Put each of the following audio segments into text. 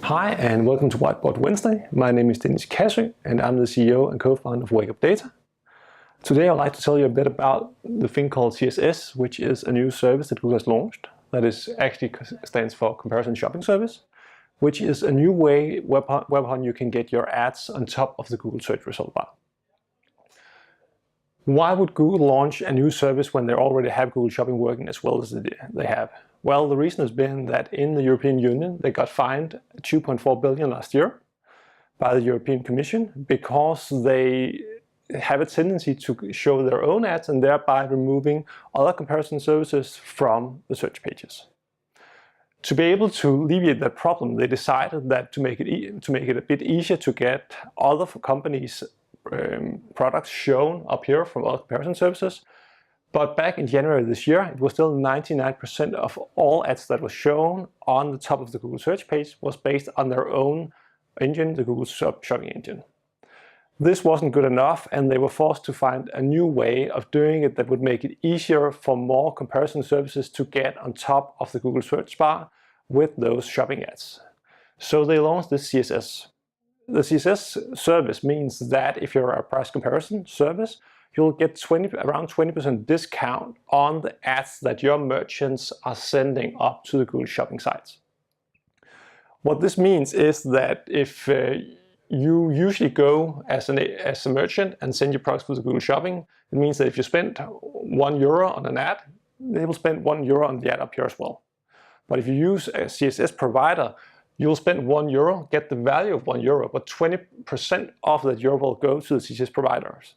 Hi and welcome to Whiteboard Wednesday. My name is Dennis Kassø and I'm the CEO and co-founder of Wake Up Data. Today I'd like to tell you a bit about the thing called CSS, which is a new service that Google has launched. That is actually stands for Comparison Shopping Service, which is a new way whereupon you can get your ads on top of the Google search result bar. Why would Google launch a new service when they already have Google Shopping working as well as they have? Well, the reason has been that in the European Union they got fined 2.4 billion last year by the European Commission because they have a tendency to show their own ads and thereby removing other comparison services from the search pages. To be able to alleviate that problem, they decided that to make it a bit easier to get other companies' products shown up here from other comparison services. But back in January this year, it was still 99% of all ads that were shown on the top of the Google search page was based on their own engine, the Google Shopping engine. This wasn't good enough, and they were forced to find a new way of doing it that would make it easier for more comparison services to get on top of the Google search bar with those shopping ads. So they launched this CSS. The CSS service means that if you're a price comparison service, you'll get around 20% discount on the ads that your merchants are sending up to the Google Shopping sites. What this means is that if you usually go as a merchant and send your products to the Google Shopping, it means that if you spend €1 on an ad, they will spend €1 on the ad up here as well. But if you use a CSS provider, you'll spend €1, get the value of €1, but 20% of that euro will go to the CSS providers.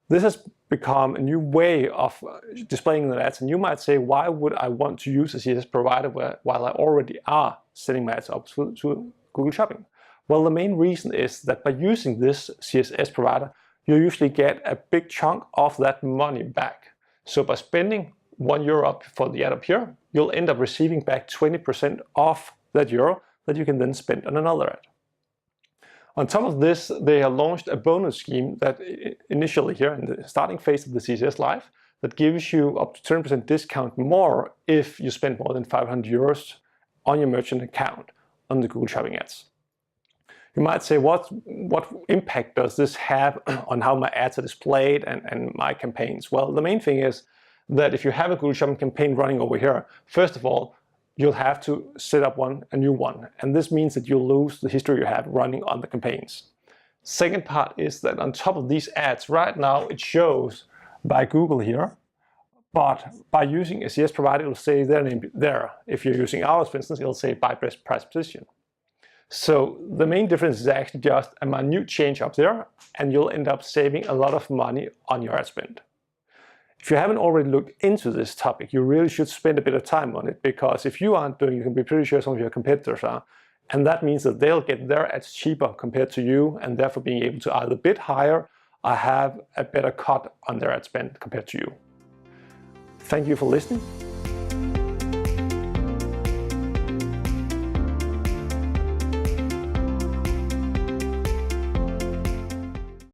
This has become a new way of displaying the ads, and you might say, why would I want to use a CSS provider while I already are sending my ads up to Google Shopping? Well, the main reason is that by using this CSS provider, you usually get a big chunk of that money back. So by spending €1 up for the ad up here, you'll end up receiving back 20% of that euro that you can then spend on another ad. On top of this, they have launched a bonus scheme that initially here in the starting phase of the CSS Live that gives you up to 10% discount more if you spend more than €500 on your merchant account on the Google Shopping ads. You might say, what impact does this have on how my ads are displayed and my campaigns? Well, the main thing is that if you have a Google Shopping campaign running over here, first of all, you'll have to set up a new one. And this means that you'll lose the history you have running on the campaigns. Second part is that on top of these ads, right now it shows by Google here, but by using a CSS provider, it'll say their name there. If you're using ours, for instance, it'll say by best price position. So the main difference is actually just a minute change up there, and you'll end up saving a lot of money on your ad spend. If you haven't already looked into this topic, you really should spend a bit of time on it, because if you aren't doing it, you can be pretty sure some of your competitors are. And that means that they'll get their ads cheaper compared to you, and therefore being able to either bid higher or have a better cut on their ad spend compared to you. Thank you for listening.